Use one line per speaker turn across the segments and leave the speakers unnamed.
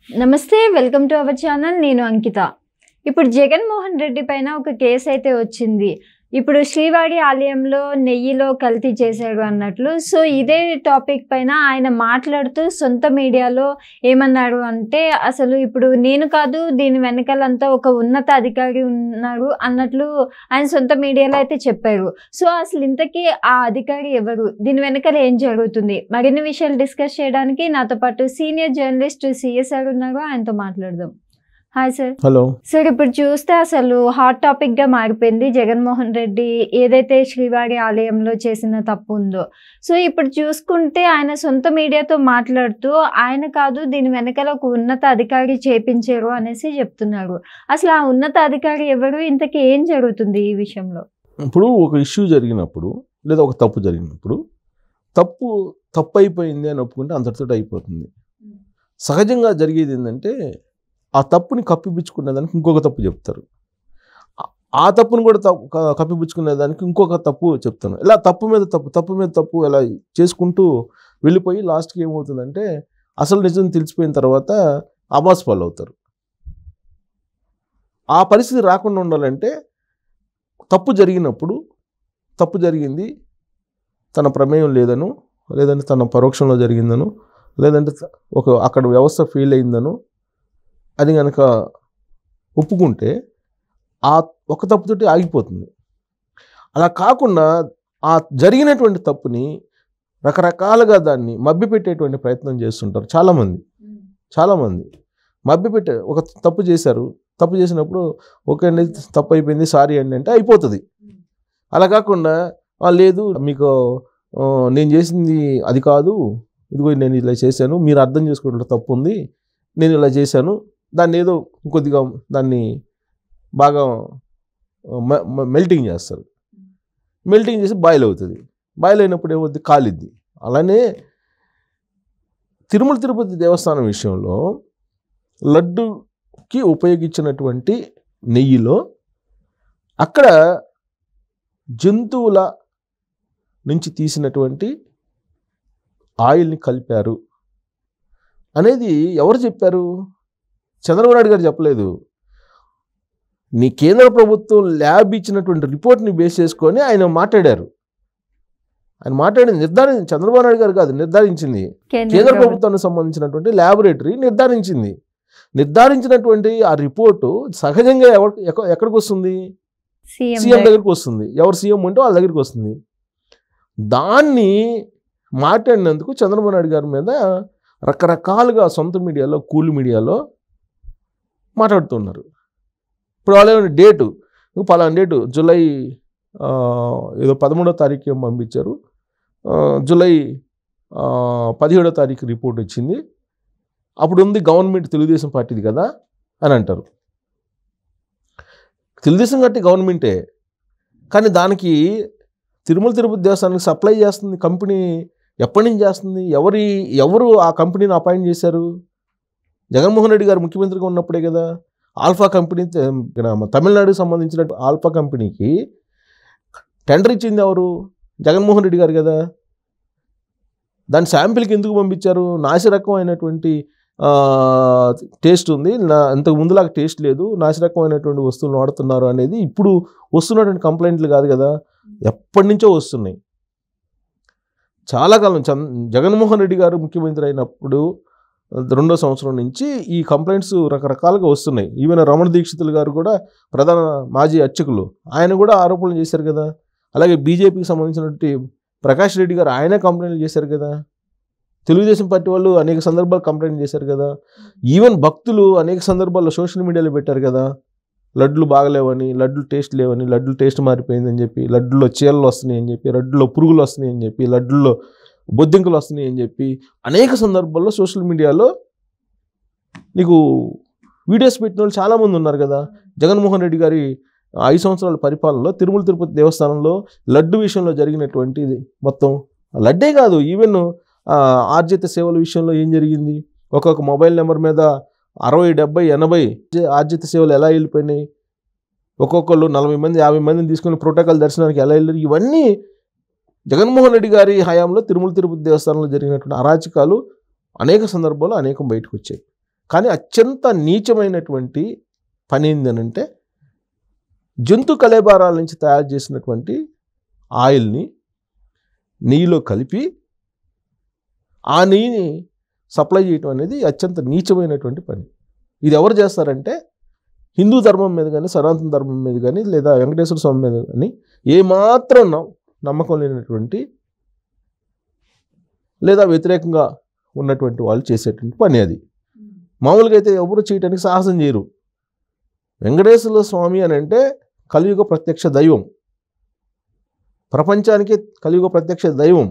నమస్తే, welcome to our channel. నేను అంకిత. ఇప్పుడు జగన్మోహన్ రెడ్డి పైన ఒక కేసు అయితే వచ్చింది. ఇప్పుడు శ్రీవారి ఆలయంలో నెయ్యిలో కల్తీ చేశాడు అన్నట్లు. సో ఇదే టాపిక్ పైన ఆయన మాట్లాడుతూ సొంత మీడియాలో ఏమన్నారు అంటే, అసలు ఇప్పుడు నేను కాదు, దీని వెనకాలంతా ఒక ఉన్నత అధికారి ఉన్నారు అన్నట్లు ఆయన సొంత మీడియాలో అయితే చెప్పారు. సో అసలు ఇంతకీ ఆ అధికారి ఎవరు, దీని వెనకాల ఏం జరుగుతుంది, మరిన్ని విషయాలు డిస్కస్ చేయడానికి నాతో పాటు సీనియర్ జర్నలిస్ట్ సిఎస్ఆర్ ఉన్నారు. ఆయనతో మాట్లాడదాం. Hi sir.
Hello
sir. ఇప్పుడు చూస్తే అసలు హాట్ టాపిక్గా మారిపోయింది జగన్మోహన్ రెడ్డి ఏదైతే శ్రీవారి ఆలయంలో చేసిన తప్పు ఉందో. సో ఇప్పుడు చూసుకుంటే ఆయన సొంత మీడియాతో మాట్లాడుతూ ఆయన కాదు, దీని వెనకాల ఒక ఉన్నత అధికారి చేపించారు అనేసి చెప్తున్నారు. అసలు ఆ ఉన్నత అధికారి ఎవరు, ఇంతకీ ఏం జరుగుతుంది ఈ విషయంలో?
ఇప్పుడు ఒక ఇష్యూ జరిగినప్పుడు లేదా ఒక తప్పు జరిగినప్పుడు తప్పు అయిపోయింది అని ఒప్పుకుంటే అంతటితో అయిపోతుంది. సహజంగా జరిగేది ఏంటంటే, ఆ తప్పుని కప్పిపుచ్చుకునేదానికి ఇంకొక తప్పు చెప్తారు, ఆ తప్పుని కూడా కప్పిపుచ్చుకునేదానికి ఇంకొక తప్పు చెప్తాను. ఇలా తప్పు మీద తప్పు ఇలా చేసుకుంటూ వెళ్ళిపోయి లాస్ట్కి ఏమవుతుందంటే, అసలు నిజం తెలిసిపోయిన తర్వాత ఆబాస్ పాలు అవుతారు. ఆ పరిస్థితి రాకుండా ఉండాలంటే, తప్పు జరిగినప్పుడు తప్పు జరిగింది తన ప్రమేయం లేదను, లేదంటే తన పరోక్షంలో జరిగిందను, లేదంటే అక్కడ వ్యవస్థ ఫెయిల్ అయిందను అది కనుక ఒప్పుకుంటే ఆ ఒక తప్పుతోటి ఆగిపోతుంది. అలా కాకుండా ఆ జరిగినటువంటి తప్పుని రకరకాలుగా దాన్ని మభ్యపెట్టేటువంటి ప్రయత్నం చేస్తుంటారు చాలామంది. మభ్యపెట్టే ఒక తప్పు చేశారు, తప్పు చేసినప్పుడు ఓకే అండి తప్పు అయిపోయింది సారీ అండి అంటే అయిపోతుంది. అలా కాకుండా లేదు మీకు నేను చేసింది అది కాదు, ఇదిగో నేను ఇలా చేశాను, మీరు అర్థం చేసుకోవడంలో తప్పు ఉంది, నేను ఇలా చేశాను, దాన్ని ఏదో కొద్దిగా దాన్ని బాగా మెల్టింగ్ చేస్తారు. మెల్టింగ్ చేసి బాయిల్ అవుతుంది. బాయిల్ అయినప్పుడు ఏమవుతుంది, కాలిద్ది. అలానే తిరుపతి దేవస్థానం విషయంలో లడ్డుకి ఉపయోగించినటువంటి నెయ్యిలో అక్కడ జంతువుల నుంచి తీసినటువంటి ఆయిల్ని కలిపారు అనేది ఎవరు చెప్పారు? చంద్రబాబు నాయుడు గారు చెప్పలేదు. నీ కేంద్ర ప్రభుత్వం ల్యాబ్ ఇచ్చినటువంటి రిపోర్ట్ని బేస్ చేసుకొని ఆయన మాట్లాడారు. ఆయన మాట్లాడింది చంద్రబాబు నాయుడు గారు కాదు నిర్ధారించింది, కేంద్ర ప్రభుత్వానికి సంబంధించినటువంటి ల్యాబొరేటరీ నిర్ధారించినటువంటి ఆ రిపోర్టు సహజంగా ఎక్కడికి వస్తుంది? సీఎం దగ్గరికి వస్తుంది. ఎవరు సీఎం ఉంటే వాళ్ళ దగ్గరికి వస్తుంది. దాన్ని మాట్లాడినందుకు చంద్రబాబు నాయుడు గారి మీద రకరకాలుగా సొంత మీడియాలో కూలి మీడియాలో మాట్లాడుతున్నారు. ఇప్పుడు వాళ్ళు డేటు పలానా డేటు జూలై ఏదో 13వ తారీఖు పంపించారు, జూలై 17వ తారీఖు రిపోర్ట్ వచ్చింది, అప్పుడు ఉంది గవర్నమెంట్ తెలుగుదేశం పార్టీది కదా అని అంటారు. తెలుగుదేశం పార్టీ గవర్నమెంటే, కానీ దానికి తిరుపతి దేవస్థానానికి సప్లై చేస్తుంది కంపెనీ ఎప్పటి నుంచి చేస్తుంది? ఎవరు ఆ కంపెనీని అపాయింట్ చేశారు? జగన్మోహన్ రెడ్డి గారు ముఖ్యమంత్రిగా ఉన్నప్పుడే కదా. ఆల్ఫా కంపెనీ తమిళనాడుకి సంబంధించిన ఆల్ఫా కంపెనీకి టెండర్ ఇచ్చింది ఎవరు? జగన్మోహన్ రెడ్డి గారు కదా. దాని శాంపిల్కి ఎందుకు పంపించారు? నాసిరకమైనటువంటి టేస్ట్ ఉంది, ఇంతకు ముందులాగా టేస్ట్ లేదు, నాసిరకమైనటువంటి వస్తువులు వాడుతున్నారు అనేది ఇప్పుడు వస్తున్నటువంటి కంప్లైంట్లు కాదు కదా, ఎప్పటి నుంచో వస్తున్నాయి. చాలా కాలం జగన్మోహన్ రెడ్డి గారు ముఖ్యమంత్రి అయినప్పుడు 2వ సంవత్సరం నుంచి ఈ కంప్లైంట్స్ రకరకాలుగా వస్తున్నాయి. ఈవెన్ రమణ దీక్షితులు గారు కూడా ప్రధాన మాజీ అర్చకులు, ఆయన కూడా ఆరోపణలు చేశారు కదా. అలాగే బీజేపీకి సంబంధించినటువంటి ప్రకాష్ రెడ్డి గారు ఆయనే కంప్లైంట్లు చేశారు కదా. తెలుగుదేశం పార్టీ వాళ్ళు అనేక సందర్భాలు కంప్లైంట్ చేశారు కదా. ఈవెన్ భక్తులు అనేక సందర్భాల్లో సోషల్ మీడియాలో పెట్టారు కదా, లడ్లు బాగలేవని, లడ్లు టేస్ట్ లేవని, లడ్లు టేస్ట్ మారిపోయిందని చెప్పి, లడ్డులో చీలలు వస్తున్నాయి అని చెప్పి, లడ్డులో పురుగులు వస్తున్నాయి అని చెప్పి, లడ్డులో బొద్దింకలు వస్తున్నాయి అని చెప్పి అనేక సందర్భాల్లో సోషల్ మీడియాలో నీకు వీడియోస్ పెట్టిన వాళ్ళు చాలామంది ఉన్నారు కదా. జగన్మోహన్ రెడ్డి గారి 5 సంవత్సరాల పరిపాలనలో తిరుపతి దేవస్థానంలో లడ్డు విషయంలో జరిగినటువంటి మొత్తం లడ్డే కాదు, ఈవెన్ ఆర్జిత సేవల విషయంలో ఏం జరిగింది? ఒక్కొక్క మొబైల్ నెంబర్ మీద 60, 70, 80 ఆర్జిత సేవలు ఎలా వెళ్ళిపోయినాయి? ఒక్కొక్కళ్ళు 40 మంది 50 మందిని తీసుకుని ప్రోటోకాల్ దర్శనానికి ఎలా వెళ్ళారు? ఇవన్నీ జగన్మోహన్ రెడ్డి గారి హయాంలో తిరుపతి దేవస్థానంలో జరిగినటువంటి అరాచకాలు అనేక సందర్భాల్లో అనేకం బయటకు వచ్చాయి. కానీ అత్యంత నీచమైనటువంటి పని ఏంటంటే జంతు కళేబారాల నుంచి తయారు చేసినటువంటి ఆయిల్ని నెయ్యిలో కలిపి ఆ నెయ్యిని సప్లై చేయటం అనేది అత్యంత నీచమైనటువంటి పని. ఇది ఎవరు చేస్తారంటే హిందూ ధర్మం మీద కానీ, సనాతన ధర్మం మీద కానీ, లేదా వెంకటేశ్వర స్వామి మీద కానీ ఏమాత్రం నమ్మకం లేనటువంటి లేదా వ్యతిరేకంగా ఉన్నటువంటి వాళ్ళు చేసేటువంటి పని అది. మామూలుగా అయితే ఎవరు చేయడానికి సాహసం చేయరు. వెంకటేశ్వర స్వామి అని అంటే కలియుగ ప్రత్యక్ష దైవం, ప్రపంచానికే కలియుగ ప్రత్యక్ష దైవం,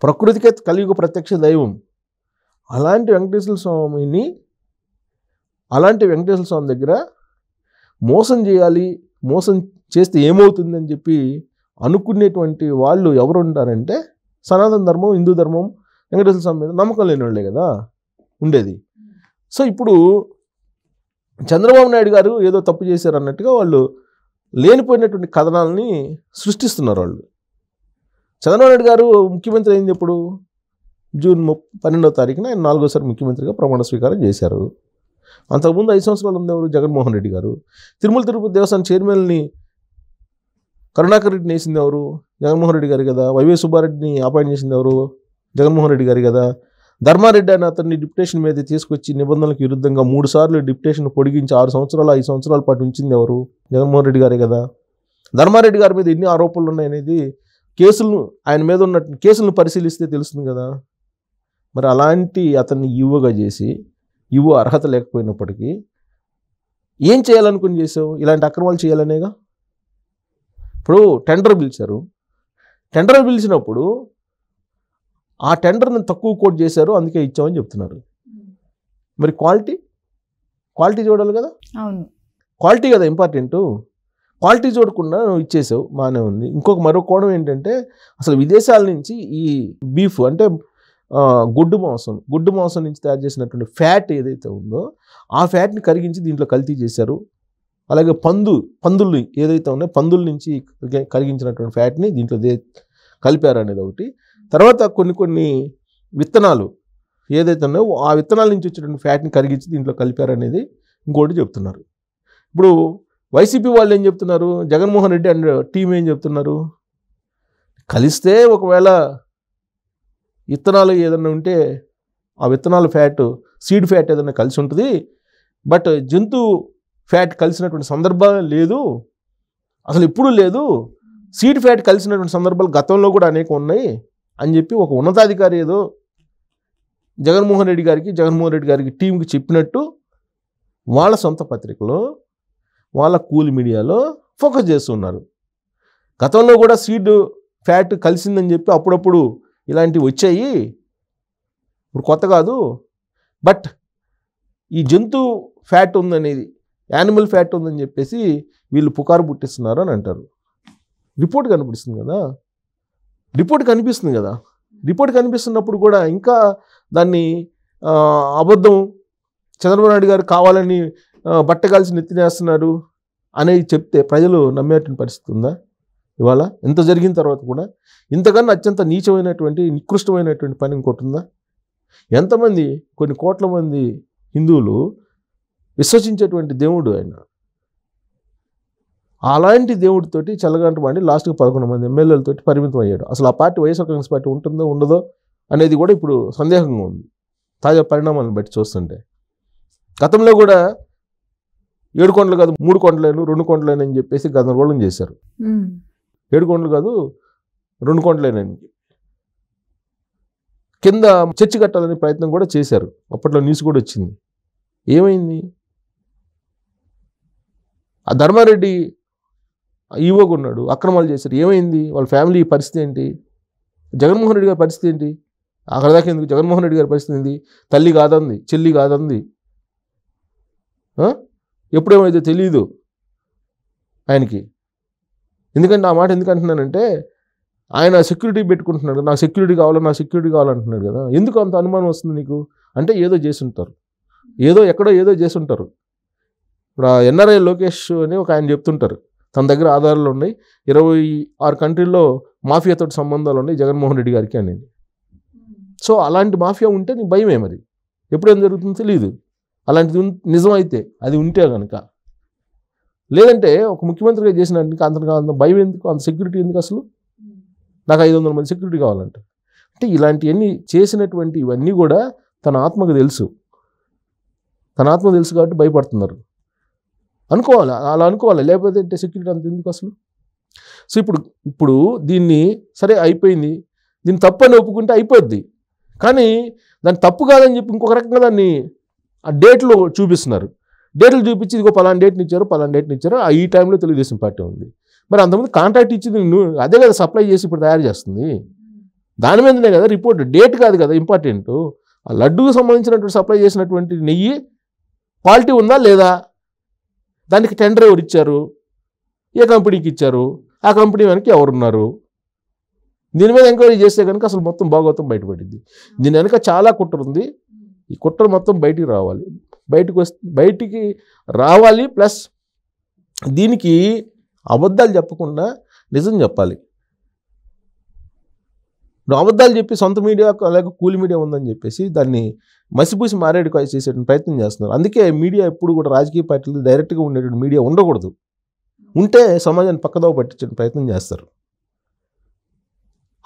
ప్రకృతికే కలియుగ ప్రత్యక్ష దైవం. అలాంటి వెంకటేశ్వర స్వామి దగ్గర మోసం చేయాలి, మోసం చేస్తే ఏమవుతుందని చెప్పి అనుకునేటువంటి వాళ్ళు ఎవరు ఉంటారంటే సనాతన ధర్మం, హిందూ ధర్మం, వెంకటేశ్వర స్వామి మీద నమ్మకం లేని వాళ్ళే కదా ఉండేది. సో ఇప్పుడు చంద్రబాబు నాయుడు గారు ఏదో తప్పు చేశారు అన్నట్టుగా వాళ్ళు లేనిపోయినటువంటి కథనాలని సృష్టిస్తున్నారు వాళ్ళు. చంద్రబాబు నాయుడు గారు ముఖ్యమంత్రి అయింది ఎప్పుడు? జూన్ 12వ తారీఖున ఆయన 4వ ముఖ్యమంత్రిగా ప్రమాణ స్వీకారం చేశారు. అంతకుముందు 5 సంవత్సరాలు ఉండేవారు జగన్మోహన్ రెడ్డి గారు. తిరుమల తిరుపతి దేవస్థానం చైర్మన్ని కరుణాకర్ రెడ్డిని వేసింది ఎవరు? జగన్మోహన్ రెడ్డి గారు కదా. వైవై సుబ్బారెడ్డిని అపాయింట్ చేసింది ఎవరు? జగన్మోహన్ రెడ్డి గారు కదా. ధర్మారెడ్డి అని అతన్ని డిప్యుటేషన్ మీద తీసుకొచ్చి నిబంధనలకు విరుద్ధంగా 3 సార్లు డిప్యుటేషన్ పొడిగించి 6 సంవత్సరాలు 5 సంవత్సరాల పాటు ఉంచింది ఎవరు? జగన్మోహన్ రెడ్డి గారే కదా. ధర్మారెడ్డి గారి మీద ఎన్ని ఆరోపణలు ఉన్నాయనేది ఆయన మీద ఉన్న కేసులను పరిశీలిస్తే తెలుస్తుంది కదా. మరి అలాంటి అతన్ని ఈవోగా చేసి, ఈవో అర్హత లేకపోయినప్పటికీ ఏం చేయాలనుకుని చేసావు? ఇలాంటి అక్రమాలు చేయాలనేగా. ఇప్పుడు టెండర్ పిలిచారు. టెండర్ పిలిచినప్పుడు ఆ టెండర్ని తక్కువ కోట్ చేశారు, అందుకే ఇచ్చామని చెప్తున్నారు. మరి క్వాలిటీ చూడాలి కదా.
అవును,
క్వాలిటీ కదా ఇంపార్టెంట్. క్వాలిటీ చూడకుండా నువ్వు ఇచ్చేసావు, బాగానే ఉంది. మరో కోణం ఏంటంటే అసలు విదేశాల నుంచి ఈ బీఫ్ అంటే గుడ్డు మాంసం నుంచి తయారు చేసినటువంటి ఫ్యాట్ ఏదైతే ఉందో ఆ ఫ్యాట్ని కరిగించి దీంట్లో కల్తీ చేశారు. అలాగే పందులు ఏదైతే ఉన్నాయో పందుల నుంచి కరిగించినటువంటి ఫ్యాట్ని దీంట్లో కలిపారు అనేది ఒకటి. తర్వాత కొన్ని విత్తనాలు ఏదైతే ఉన్నాయో ఆ విత్తనాల నుంచి వచ్చేటువంటి ఫ్యాట్ని కరిగించి దీంట్లో కలిపారు అనేది ఇంకోటి చెప్తున్నారు. ఇప్పుడు వైసీపీ వాళ్ళు ఏం చెప్తున్నారు? జగన్మోహన్ రెడ్డి అండ్ టీం ఏం చెప్తున్నారు? కలిస్తే ఒకవేళ విత్తనాలు ఏదైనా ఉంటే ఆ విత్తనాల సీడ్ ఫ్యాట్ ఏదైనా కలిసి ఉంటుంది, బట్ జంతు ఫ్యాట్ కలిసినటువంటి సందర్భాలు లేదు, అసలు ఎప్పుడూ లేదు. సీడ్ ఫ్యాట్ కలిసినటువంటి సందర్భాలు గతంలో కూడా అనేక ఉన్నాయి అని చెప్పి ఒక ఉన్నతాధికారి ఏదో జగన్మోహన్ రెడ్డి గారికి టీంకి చెప్పినట్టు వాళ్ళ సొంత పత్రికలో, వాళ్ళ కూల్ మీడియాలో ఫోకస్ చేస్తున్నారు. గతంలో కూడా సీడ్ ఫ్యాట్ కలిసిందని చెప్పి అప్పుడప్పుడు ఇలాంటివి వచ్చాయి, ఇప్పుడు కొత్త కాదు. బట్ ఈ జంతు ఫ్యాట్ ఉందనేది, యానిమల్ ఫ్యాట్ ఉందని చెప్పేసి వీళ్ళు పుకారు పుట్టిస్తున్నారు అని అంటారు. రిపోర్ట్ కనిపిస్తుంది కదా. రిపోర్ట్ కనిపిస్తున్నప్పుడు కూడా ఇంకా దాన్ని అబద్ధం, చంద్రబాబు నాయుడు గారు కావాలని బట్టగాల్సి నెత్తినేస్తున్నారు అనేది చెప్తే ప్రజలు నమ్మేటువంటి పరిస్థితి ఉందా? ఇవాళ ఎంత జరిగిన తర్వాత కూడా ఇంతకన్నా అత్యంత నీచమైనటువంటి నికృష్టమైనటువంటి పని ఇంకోటి ఉందా? ఎంతమంది, కొన్ని కోట్ల మంది హిందువులు విశ్వసించేటువంటి దేవుడు ఆయన. అలాంటి దేవుడితోటి చల్లగంట వాడి లాస్ట్కి 11 మంది ఎమ్మెల్యేలతోటి పరిమితం అయ్యాడు. అసలు ఆ పార్టీ వైఎస్ఆర్ కాంగ్రెస్ పార్టీ ఉంటుందో ఉండదో అనేది కూడా ఇప్పుడు సందేహంగా ఉంది తాజా పరిణామాలను బట్టి చూస్తుంటే. గతంలో కూడా 7 కొండలు కాదు 3 కొండలేను 2 కొండలేను అని చెప్పేసి గందరగోళం చేశారు. 7 కొండలు కాదు 2 కొండలేనని కింద చర్చి కట్టాలనే ప్రయత్నం కూడా చేశారు. అప్పట్లో న్యూస్ కూడా వచ్చింది. ఏమైంది? ఆ ధర్మారెడ్డి ఈవోగా ఉన్నాడు, అక్రమాలు చేశారు. ఏమైంది? వాళ్ళ ఫ్యామిలీ పరిస్థితి ఏంటి? జగన్మోహన్ రెడ్డి గారి పరిస్థితి ఏంటి? అక్కడ దాకా ఎందుకు? జగన్మోహన్ రెడ్డి గారి పరిస్థితి ఏంటి? తల్లి కాదంది, చెల్లి కాదంది, ఎప్పుడేమైతే తెలియదు ఆయనకి. ఎందుకంటే ఆ మాట ఎందుకు అంటున్నానంటే ఆయన సెక్యూరిటీ పెట్టుకుంటున్నాడు, నాకు సెక్యూరిటీ కావాలంటున్నాడు కదా. ఎందుకు అంత అనుమానం వస్తుంది నీకు? అంటే ఏదో చేసుంటారు, ఎక్కడో చేసి ఉంటారు. ఇప్పుడు ఎన్ఆర్ఐ లోకేష్ అని ఒక ఆయన చెప్తుంటారు, తన దగ్గర ఆధారాలు ఉన్నాయి, 26 కంట్రీల్లో మాఫియాతో సంబంధాలు ఉన్నాయి జగన్మోహన్ రెడ్డి గారికి అనేది. సో అలాంటి మాఫియా ఉంటే నీకు భయమే మరి. ఎప్పుడేం జరుగుతుందో తెలియదు. అలాంటిది నిజమైతే అది ఉంటే కనుక, లేదంటే ఒక ముఖ్యమంత్రిగా చేసినట్టు అంత భయం ఎందుకు, అంత సెక్యూరిటీ ఎందుకు అసలు? నాకు 500 మంది సెక్యూరిటీ కావాలంట. అంటే ఇలాంటివన్నీ చేసినటువంటి ఇవన్నీ కూడా తన ఆత్మకు తెలుసు. తన ఆత్మకు తెలుసు కాబట్టి భయపడుతున్నారు అనుకోవాలి. అలా అనుకోవాలి, లేకపోతే అంటే సెక్యూరిటీ అంత ఎందుకు అసలు? సో ఇప్పుడు దీన్ని సరే అయిపోయింది, దీన్ని తప్పు అని ఒప్పుకుంటే అయిపోద్ది. కానీ దాన్ని తప్పు కాదని చెప్పి ఇంకొక రకంగా దాన్ని ఆ డేట్లు చూపిస్తున్నారు. డేట్లు చూపించి ఇదిగో పలానా డేట్ని ఇచ్చారు, ఈ టైంలో తెలుగుదేశం పార్టీ ఉంది. మరి అంతకుముందు కాంట్రాక్ట్ ఇచ్చింది నువ్వు అదే కదా, సప్లై చేసి ఇప్పుడు తయారు చేస్తుంది. దాని మీదనే కదా రిపోర్ట్, డేట్ కాదు కదా ఇంపార్టెంట్. ఆ లడ్డూకు సంబంధించినటువంటి సప్లై చేసినటువంటి నెయ్యి క్వాలిటీ ఉందా లేదా, దానికి టెండర్ ఎవరు ఇచ్చారు, ఏ కంపెనీకి ఇచ్చారు, ఆ కంపెనీ వెనక ఎవరున్నారు, దీని మీద ఎంక్వైరీ చేస్తే కనుక అసలు మొత్తం భాగవతం బయటపడింది. దీని వెనక చాలా కుట్ర ఉంది. ఈ కుట్ర మొత్తం బయటికి రావాలి. బయటికి రావాలి. ప్లస్ దీనికి అబద్ధాలు చెప్పకుండా నిజం చెప్పాలి. ఇప్పుడు అబద్ధాలు చెప్పి సొంత మీడియా లేక కూలి మీడియా ఉందని చెప్పేసి దాన్ని మసిపూసి మారేడుకాయ చేసే ప్రయత్నం చేస్తున్నారు. అందుకే మీడియా ఎప్పుడు కూడా రాజకీయ పార్టీలు డైరెక్ట్గా ఉండేటువంటి మీడియా ఉండకూడదు. ఉంటే సమాజాన్ని పక్కదోవ పట్టించే ప్రయత్నం చేస్తారు.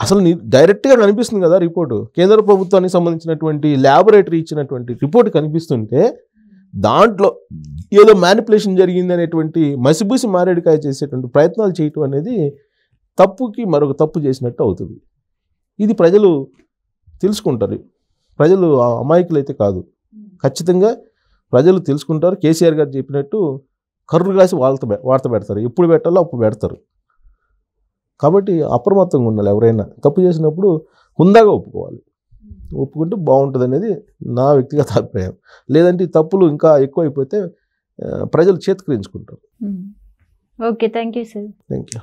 అసలు డైరెక్ట్గా కనిపిస్తుంది కదా రిపోర్టు, కేంద్ర ప్రభుత్వానికి సంబంధించినటువంటి ల్యాబొరేటరీ ఇచ్చినటువంటి రిపోర్ట్ కనిపిస్తుంటే దాంట్లో ఏదో మ్యానిపులేషన్ జరిగింది అనేటువంటి మసిబూసి మారేడుకాయ చేసేటువంటి ప్రయత్నాలు చేయటం అనేది తప్పుకి మరొక తప్పు చేసినట్టు అవుతుంది. ఇది ప్రజలు తెలుసుకుంటారు. ప్రజలు అమాయకులు అయితే కాదు, ఖచ్చితంగా ప్రజలు తెలుసుకుంటారు. కేసీఆర్ గారు చెప్పినట్టు కర్రు కాసి వార్త పెడతారు, ఎప్పుడు పెట్టాలో అప్పుడు పెడతారు. కాబట్టి అప్రమత్తంగా ఉండాలి. ఎవరైనా తప్పు చేసినప్పుడు హుందాగా ఒప్పుకుంటే బాగుంటుంది అనేది నా వ్యక్తిగత అభిప్రాయం. లేదంటే ఈ తప్పులు ఇంకా ఎక్కువైపోతే ప్రజలు చేతికరించుకుంటారు.
Okay, thank you sir.
Thank you.